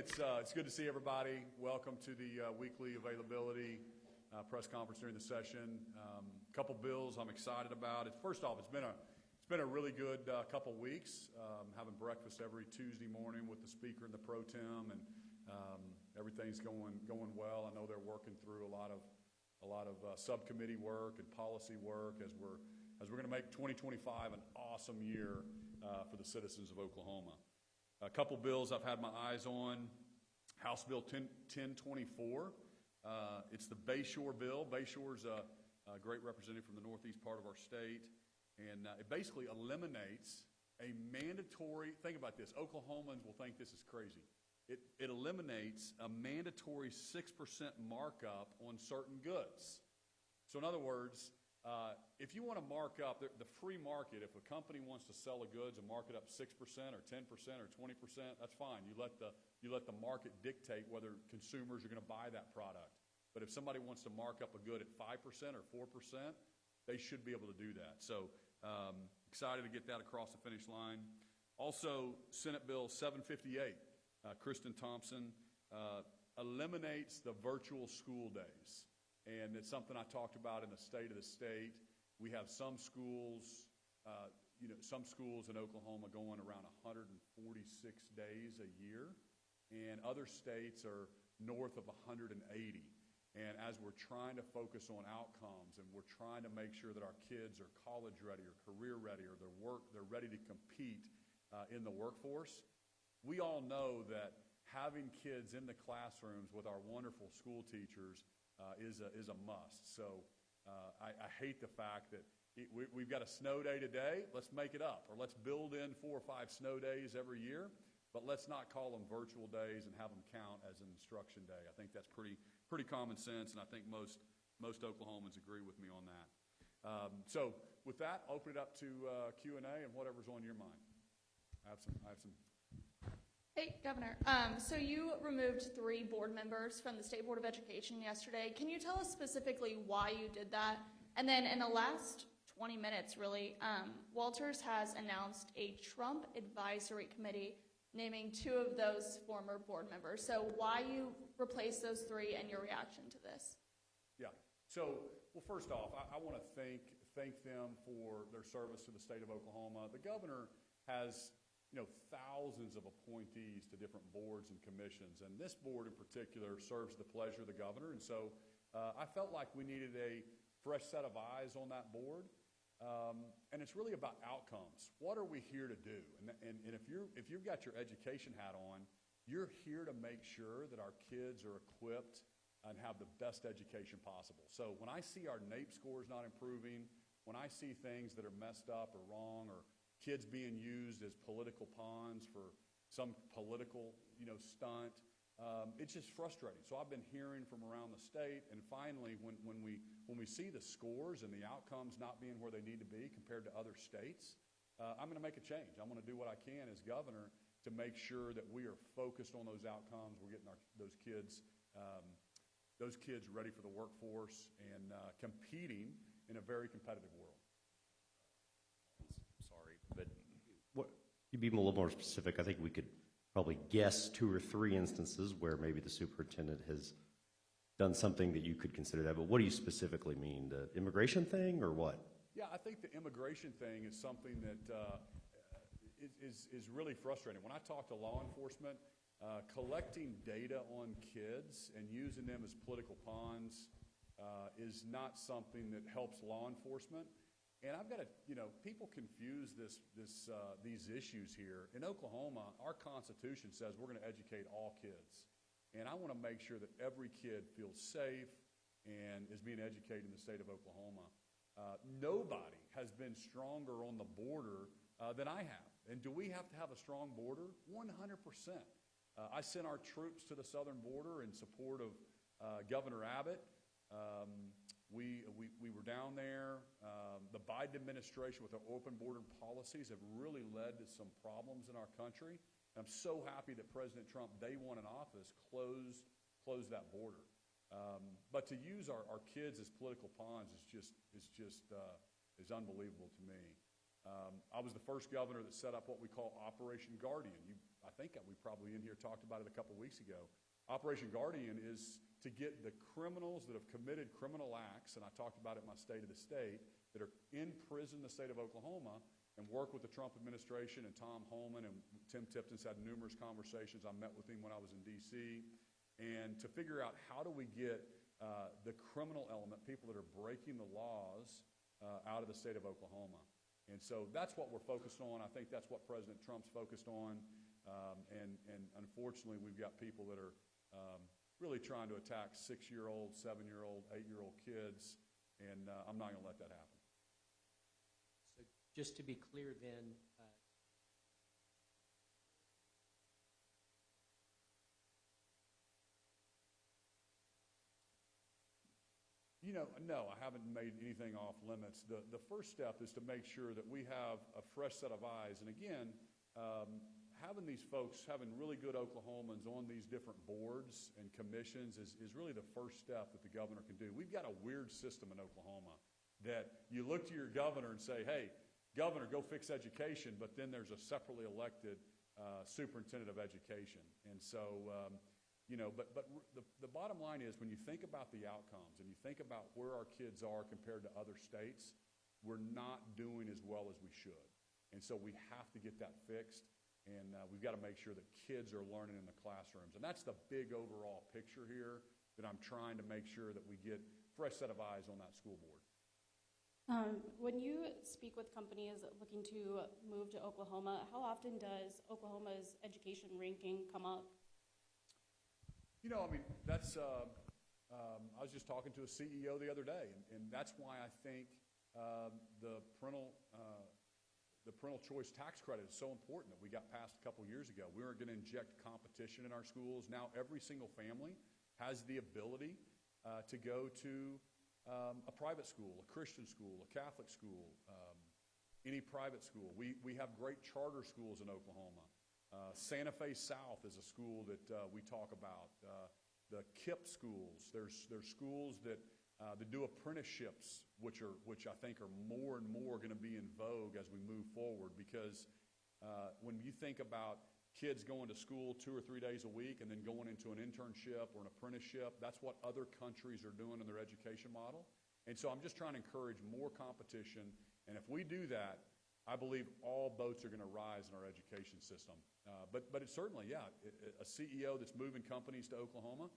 It's good to see everybody. Welcome to the weekly availability press conference during the session. A couple bills I'm excited about. First off, it's been a really good couple weeks. Having breakfast every Tuesday morning with the speaker and the pro tem, and everything's going well. I know they're working through a lot of subcommittee work and policy work as we're going to make 2025 an awesome year for the citizens of Oklahoma. A couple bills I've had my eyes on. House Bill 1024. It's the Bayshore bill. Bayshore's a great representative from the northeast part of our state, and it basically eliminates a mandatory, think about this, Oklahomans will think this is crazy. It eliminates a mandatory 6% markup on certain goods. So in other words, if you want to mark up the free market, if a company wants to sell the goods and mark it up 6% or 10% or 20%, that's fine. You let the market dictate whether consumers are going to buy that product. But if somebody wants to mark up a good at 5% or 4%, they should be able to do that. So excited to get that across the finish line. Also, Senate Bill 758, Kristen Thompson, eliminates the virtual school days. And it's something I talked about in the state of the state. We have some schools, some schools in Oklahoma going around 146 days a year, and other states are north of 180. And as we're trying to focus on outcomes, and we're trying to make sure that our kids are college ready or career ready, or they're ready to compete in the workforce, we all know that having kids in the classrooms with our wonderful school teachers is a must. So I hate the fact that we've got a snow day today. Let's make it up, or let's build in 4 or 5 snow days every year, but let's not call them virtual days and have them count as an instruction day. I think that's pretty common sense, and I think most Oklahomans agree with me on that. So with that, I'll open it up to Q&A and whatever's on your mind. I have some. Hey, Governor. So you removed 3 board members from the State Board of Education yesterday. Can you tell us specifically why you did that? And then in the last 20 minutes, really, Walters has announced a Trump Advisory Committee naming 2 of those former board members. So why you replaced those 3 and your reaction to this? Yeah. So, well, first off, I want to thank them for their service to the state of Oklahoma. The governor has thousands of appointees to different boards and commissions, and this board in particular serves the pleasure of the governor. And so I felt like we needed a fresh set of eyes on that board, and it's really about outcomes. What are we here to do? And if you've got your education hat on, you're here to make sure that our kids are equipped and have the best education possible. So when I see our NAEP scores not improving, when I see things that are messed up or wrong, or kids being used as political pawns for some political, stunt, it's just frustrating. So I've been hearing from around the state, and finally, when we see the scores and the outcomes not being where they need to be compared to other states, I'm going to make a change. I'm going to do what I can as governor to make sure that we are focused on those outcomes. We're getting those kids ready for the workforce and competing in a very competitive world. What, you'd be a little more specific. I think we could probably guess 2 or 3 instances where maybe the superintendent has done something that you could consider that. But what do you specifically mean? The immigration thing or what? Yeah, I think the immigration thing is something that is really frustrating. When I talk to law enforcement, collecting data on kids and using them as political pawns is not something that helps law enforcement. And I've got to, people confuse these issues here. In Oklahoma, our Constitution says we're going to educate all kids. And I want to make sure that every kid feels safe and is being educated in the state of Oklahoma. Nobody has been stronger on the border than I have. And do we have to have a strong border? 100%. I sent our troops to the southern border in support of Governor Abbott. We were down there. The Biden administration with their open border policies have really led to some problems in our country. I'm so happy that President Trump, day one in office, closed that border. But to use our kids as political pawns is unbelievable to me. I was the first governor that set up what we call Operation Guardian. I think we probably in here talked about it a couple weeks ago. Operation Guardian is to get the criminals that have committed criminal acts, and I talked about it in my State of the State, that are in prison in the state of Oklahoma, and work with the Trump administration and Tom Holman, and Tim Tipton's had numerous conversations. I met with him when I was in D.C., and to figure out how do we get the criminal element, people that are breaking the laws, out of the state of Oklahoma. And so that's what we're focused on. I think that's what President Trump's focused on. And unfortunately, we've got people that are really trying to attack 6-year-old, 7-year-old, 8-year-old kids, and I'm not going to let that happen. So just to be clear then, No, I haven't made anything off limits. The first step is to make sure that we have a fresh set of eyes. And again, having these folks, having really good Oklahomans on these different boards and commissions is really the first step that the governor can do. We've got a weird system in Oklahoma that you look to your governor and say, hey, governor, go fix education, but then there's a separately elected superintendent of education. And so, but the bottom line is when you think about the outcomes and you think about where our kids are compared to other states, we're not doing as well as we should. And so we have to get that fixed, and we've got to make sure that kids are learning in the classrooms. And that's the big overall picture here that I'm trying to make sure that we get a fresh set of eyes on that school board. When you speak with companies looking to move to Oklahoma, how often does Oklahoma's education ranking come up? That's, I was just talking to a CEO the other day, and that's why I think the parental choice tax credit is so important that we got passed a couple years ago. We were going to inject competition in our schools. Now every single family has the ability to go to a private school, a Christian school, a Catholic school, any private school. We have great charter schools in Oklahoma. Santa Fe South is a school that we talk about. The KIPP schools. There's schools that do apprenticeships, which I think are more and more going to be in vogue as we move forward. Because when you think about kids going to school 2 or 3 days a week and then going into an internship or an apprenticeship, that's what other countries are doing in their education model. And so I'm just trying to encourage more competition. And if we do that, I believe all boats are going to rise in our education system. But it's certainly, a CEO that's moving companies to Oklahoma,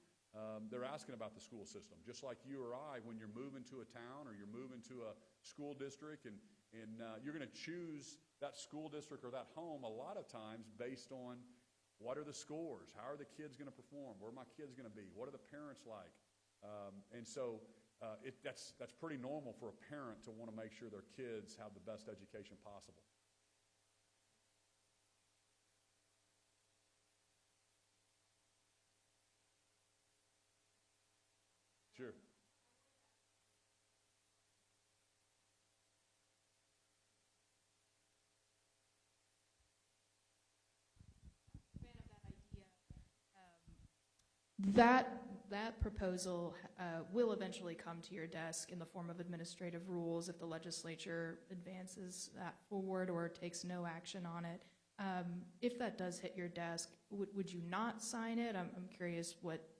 they're asking about the school system. Just like you or I, when you're moving to a town or you're moving to a school district and you're going to choose that school district or that home a lot of times based on what are the scores, how are the kids going to perform, where are my kids going to be, what are the parents like. And so that's pretty normal for a parent to want to make sure their kids have the best education possible. Sure. Fan of that idea. That proposal will eventually come to your desk in the form of administrative rules if the legislature advances that forward or takes no action on it. If that does hit your desk, would you not sign it? I'm curious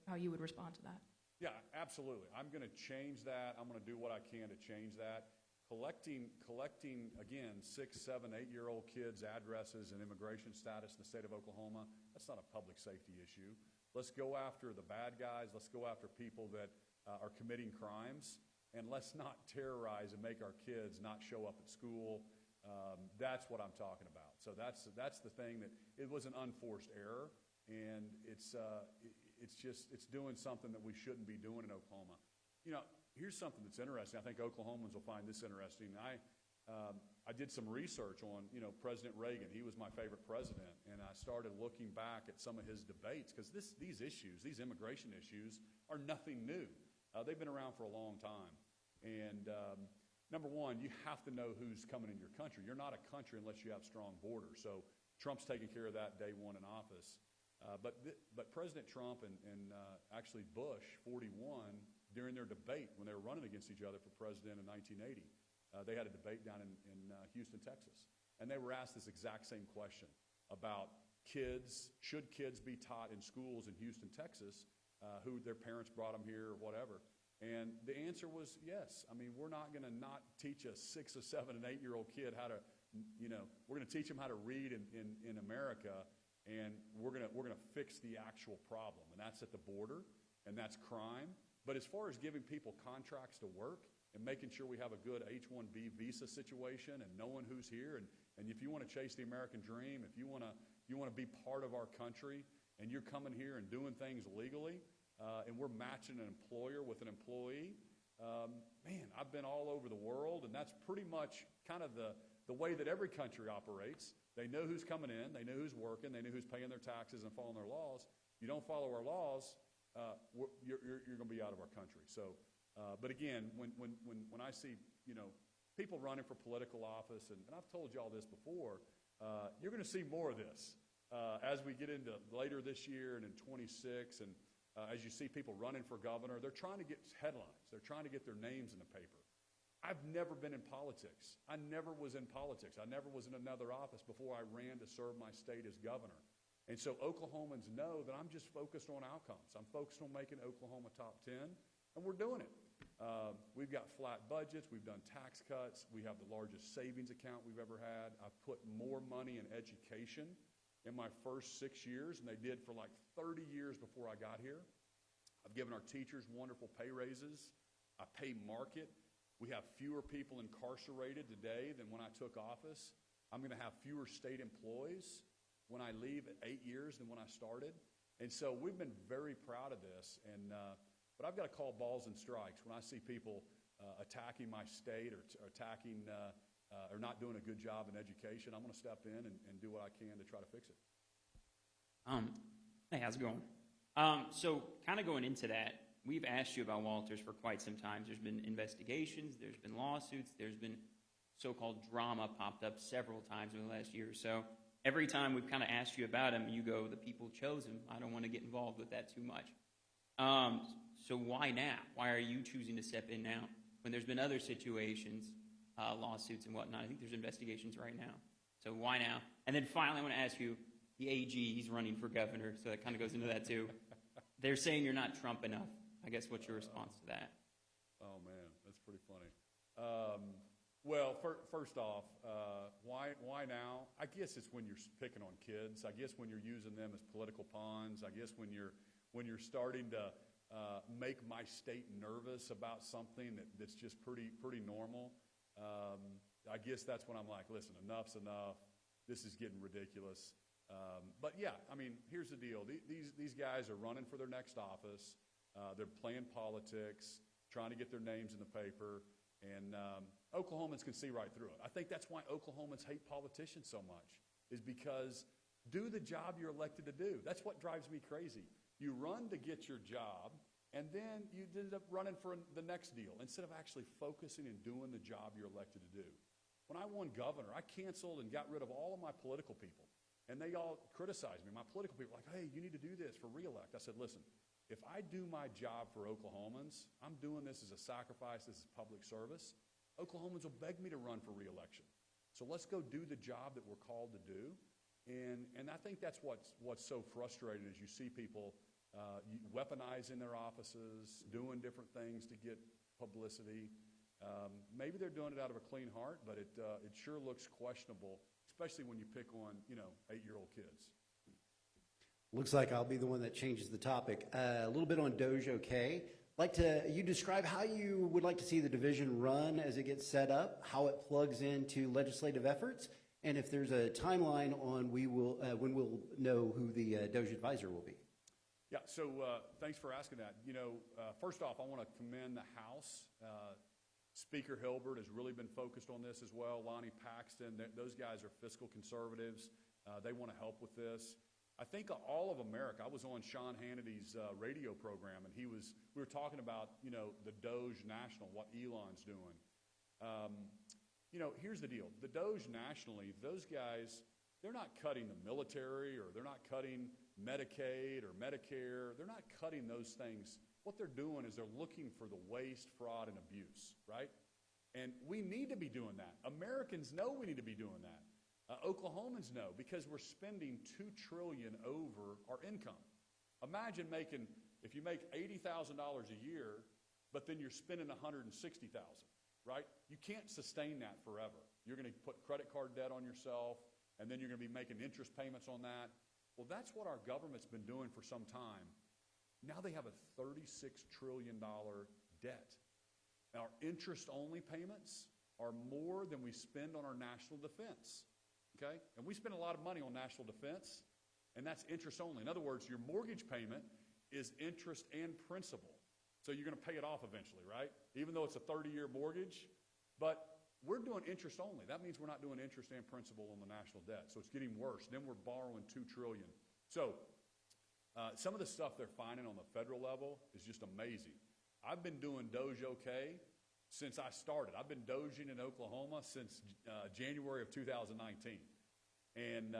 how you would respond to that. Yeah, absolutely. I'm going to change that. I'm going to do what I can to change that. Collecting again, 6, 7, 8-year-old kids' addresses and immigration status in the state of Oklahoma, that's not a public safety issue. Let's go after the bad guys. Let's go after people that are committing crimes. And let's not terrorize and make our kids not show up at school. That's what I'm talking about. So that's the thing that it was an unforced error. And it's doing something that we shouldn't be doing in Oklahoma. Here's something that's interesting. I think Oklahomans will find this interesting. I did some research on, President Reagan. He was my favorite president, and I started looking back at some of his debates because these immigration issues, are nothing new. They've been around for a long time. And number one, you have to know who's coming in your country. You're not a country unless you have strong borders. So Trump's taking care of that day one in office. But President Trump and actually Bush, 41, during their debate when they were running against each other for president in 1980, they had a debate down in Houston, Texas. And they were asked this exact same question about should kids be taught in schools in Houston, Texas, who their parents brought them here or whatever? And the answer was yes. I mean, we're not going to not teach a 6, or 7, and 8-year-old kid how to, we're going to teach them how to read in America, and we're going to fix the actual problem, and that's at the border, and that's crime. But as far as giving people contracts to work and making sure we have a good H-1B visa situation and knowing who's here, and if you want to chase the American dream, if you want to be part of our country, and you're coming here and doing things legally, and we're matching an employer with an employee, man, I've been all over the world, and that's pretty much kind of the way that every country operates. They know who's coming in, they know who's working, they know who's paying their taxes and following their laws. You don't follow our laws, you're going to be out of our country. So, but again, when I see people running for political office, and I've told you all this before, you're going to see more of this as we get into later this year and in 26, and as you see people running for governor, they're trying to get headlines. They're trying to get their names in the paper. I've never been in politics. I never was in politics. I never was in another office before I ran to serve my state as governor. And so Oklahomans know that I'm just focused on outcomes. I'm focused on making Oklahoma top 10, and we're doing it. We've got flat budgets. We've done tax cuts. We have the largest savings account we've ever had. I've put more money in education in my first 6 years than they did for like 30 years before I got here. I've given our teachers wonderful pay raises. I pay market. We have fewer people incarcerated today than when I took office. I'm going to have fewer state employees when I leave at 8 years than when I started. And so we've been very proud of this. But I've got to call balls and strikes when I see people attacking my state or attacking or not doing a good job in education. I'm going to step in and do what I can to try to fix it. Hey, how's it going? So kind of going into that, we've asked you about Walters for quite some time. There's been investigations, there's been lawsuits, there's been so-called drama popped up several times in the last year or so. Every time we've kind of asked you about him, you go, the people chose him. I don't want to get involved with that too much. So why now? Why are you choosing to step in now when there's been other situations, lawsuits and whatnot? I think there's investigations right now. So why now? And then finally, I want to ask you, the AG, he's running for governor, so that kind of goes into that too. They're saying you're not Trump enough. I guess what's your response to that? Oh, man, that's pretty funny. Well, first off, why now? I guess it's when you're picking on kids. I guess when you're using them as political pawns. I guess when you're starting to make my state nervous about something that's just pretty normal. I guess that's when I'm like, listen, enough's enough. This is getting ridiculous. But yeah, I mean, here's the deal. These guys are running for their next office. They're playing politics, trying to get their names in the paper, and Oklahomans can see right through it. I think that's why Oklahomans hate politicians so much, is because do the job you're elected to do. That's what drives me crazy. You run to get your job, and then you end up running for the next deal instead of actually focusing and doing the job you're elected to do. When I won governor, I canceled and got rid of all of my political people, and they all criticized me. My political people were like, hey, you need to do this for re-elect. I said, listen, if I do my job for Oklahomans, I'm doing this as a sacrifice, this is public service. Oklahomans will beg me to run for re-election. So let's go do the job that we're called to do. And I think that's what's so frustrating is you see people weaponizing their offices, doing different things to get publicity. Maybe they're doing it out of a clean heart, but it sure looks questionable, especially when you pick on 8-year-old kids. Looks like I'll be the one that changes the topic. A little bit on Doge, okay. You describe how you would like to see the division run as it gets set up, how it plugs into legislative efforts, and if there's a timeline on when we'll know who the Doge advisor will be. Yeah, so thanks for asking that. First off, I want to commend the House. Speaker Hilbert has really been focused on this as well. Lonnie Paxton, those guys are fiscal conservatives. They want to help with this. I think all of America, I was on Sean Hannity's radio program, and we were talking about, the Doge National, what Elon's doing. Here's the deal. The Doge nationally, those guys, they're not cutting the military, or they're not cutting Medicaid or Medicare. They're not cutting those things. What they're doing is they're looking for the waste, fraud, and abuse, right? And we need to be doing that. Americans know we need to be doing that. Oklahomans know because we're spending $2 trillion over our income. Imagine if you make $80,000 a year, but then you're spending $160,000, right? You can't sustain that forever. You're going to put credit card debt on yourself, and then you're going to be making interest payments on that. Well, that's what our government's been doing for some time. Now they have a $36 trillion debt. Our interest-only payments are more than we spend on our national defense. Okay? And we spend a lot of money on national defense, and that's interest only. In other words, your mortgage payment is interest and principal. So you're going to pay it off eventually, right? Even though it's a 30-year mortgage. But we're doing interest only. That means we're not doing interest and principal on the national debt. So it's getting worse. Then we're borrowing $2 trillion. So some of the stuff they're finding on the federal level is just amazing. I've been doing Doge OK since I started. I've been doging in Oklahoma since January of 2019. And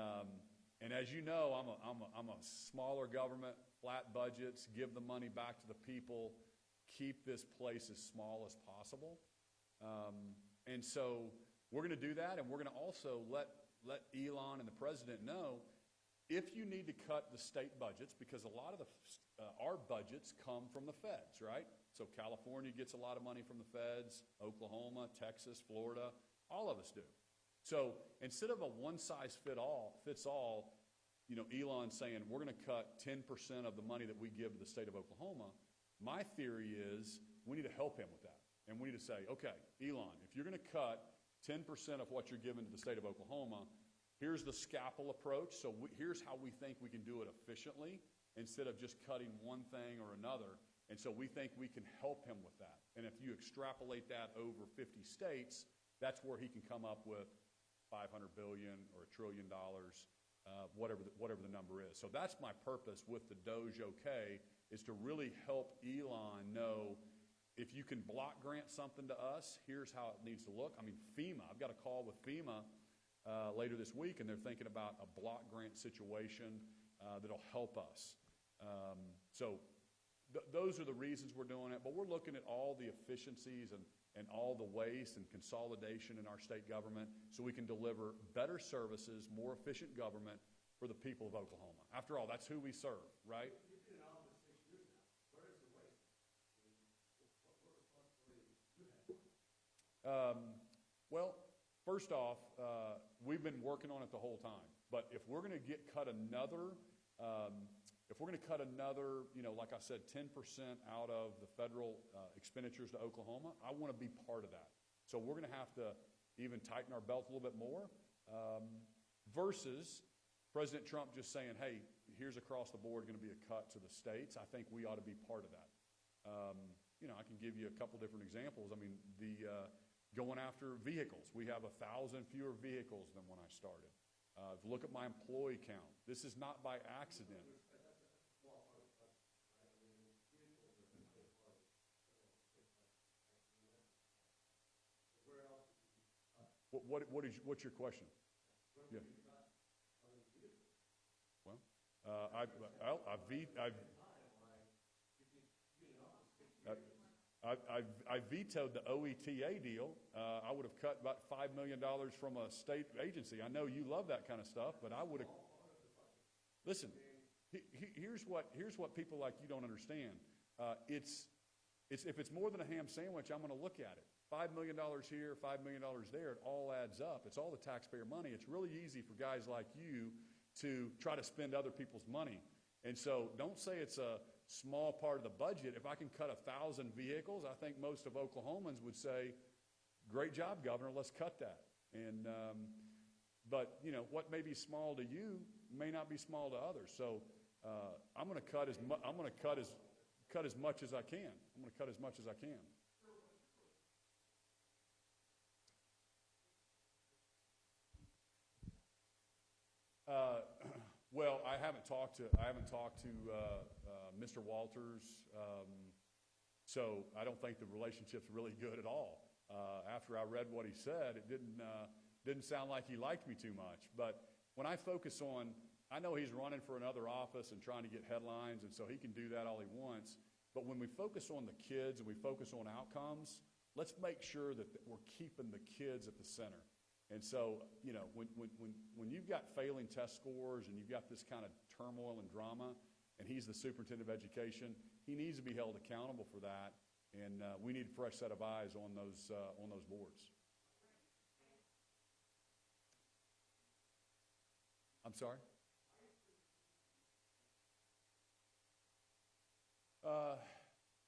as you know, I'm a smaller government, flat budgets, give the money back to the people, keep this place as small as possible. And so we're going to do that, and we're going to also let Elon and the president know if you need to cut the state budgets, because a lot of our budgets come from the feds, right? So California gets a lot of money from the feds, Oklahoma, Texas, Florida, all of us do. So instead of a one-size-fits all, Elon saying we're going to cut 10% of the money that we give to the state of Oklahoma, my theory is we need to help him with that. And we need to say, okay, Elon, if you're going to cut 10% of what you're giving to the state of Oklahoma, here's the scalpel approach. So here's how we think we can do it efficiently instead of just cutting one thing or another. And so we think we can help him with that. And if you extrapolate that over 50 states, that's where he can come up with $500 billion or $1 trillion, whatever the number is. So that's my purpose with the Doge OK, is to really help Elon know if you can block grant something to us, here's how it needs to look. I mean, FEMA, I've got a call with FEMA later this week, and they're thinking about a block grant situation that'll help us. Those are the reasons we're doing it, but we're looking at all the efficiencies and all the waste and consolidation in our state government so we can deliver better services, more efficient government for the people of Oklahoma. After all, that's who we serve, right? You've been in office 6 years now. Where is the waste? What responsibility do you have? Well, first off, we've been working on it the whole time. But if we're going to cut another, like I said, 10% out of the federal expenditures to Oklahoma, I want to be part of that. So we're going to have to even tighten our belt a little bit more versus President Trump just saying, hey, here's across the board going to be a cut to the states. I think we ought to be part of that. I can give you a couple different examples. I mean, going after vehicles. We have 1,000 fewer vehicles than when I started. Look at my employee count. This is not by accident. What's your question? Yeah. Well, I vetoed the OETA deal. I would have cut about $5 million from a state agency. I know you love that kind of stuff, but I would have. Listen, here's what people like you don't understand. If it's more than a ham sandwich, I'm going to look at it. $5 million here, $5 million there, it all adds up. It's all the taxpayer money. It's really easy for guys like you to try to spend other people's money. And so don't say it's a small part of the budget. If I can cut 1,000 vehicles, I think most of Oklahomans would say, great job, Governor, let's cut that. And but what may be small to you may not be small to others. So I'm going to cut as much as I can. I'm going to cut as much as I can. Well, I haven't talked to Mr. Walters, so I don't think the relationship's really good at all. After I read what he said, it didn't sound like he liked me too much. But when I focus on, I know he's running for another office and trying to get headlines, and so he can do that all he wants. But when we focus on the kids and we focus on outcomes, let's make sure that we're keeping the kids at the center. And so, you know, when you've got failing test scores and you've got this kind of turmoil and drama, and he's the superintendent of education, he needs to be held accountable for that, and we need a fresh set of eyes on those boards. I'm sorry?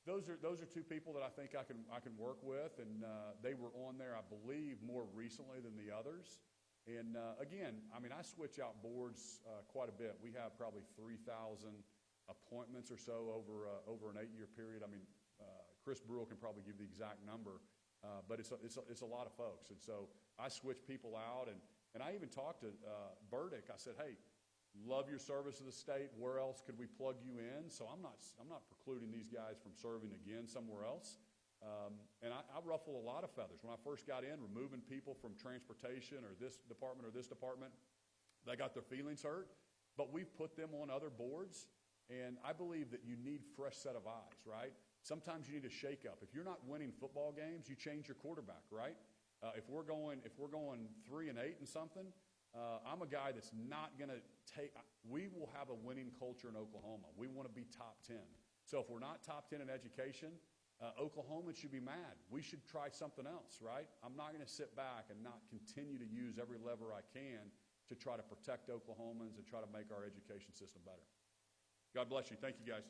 Those are two people that I think I can work with, and they were on there, I believe, more recently than the others. And again, I mean, I switch out boards quite a bit. We have probably 3,000 appointments or so over an 8-year period. I mean, Chris Brule can probably give the exact number, but it's a lot of folks. And so I switch people out, and I even talked to Burdick. I said, hey, love your service to the state. Where else could we plug you in? So I'm not precluding these guys from serving again somewhere else. And I ruffle a lot of feathers. When I first got in, removing people from transportation or this department, they got their feelings hurt. But we've put them on other boards, and I believe that you need fresh set of eyes, right? Sometimes you need a shake-up. If you're not winning football games, you change your quarterback, right? If we're going 3-8 and something, I'm a guy that's not going to take – we will have a winning culture in Oklahoma. We want to be top 10. So if we're not top 10 in education, Oklahomans should be mad. We should try something else, right? I'm not going to sit back and not continue to use every lever I can to try to protect Oklahomans and try to make our education system better. God bless you. Thank you, guys.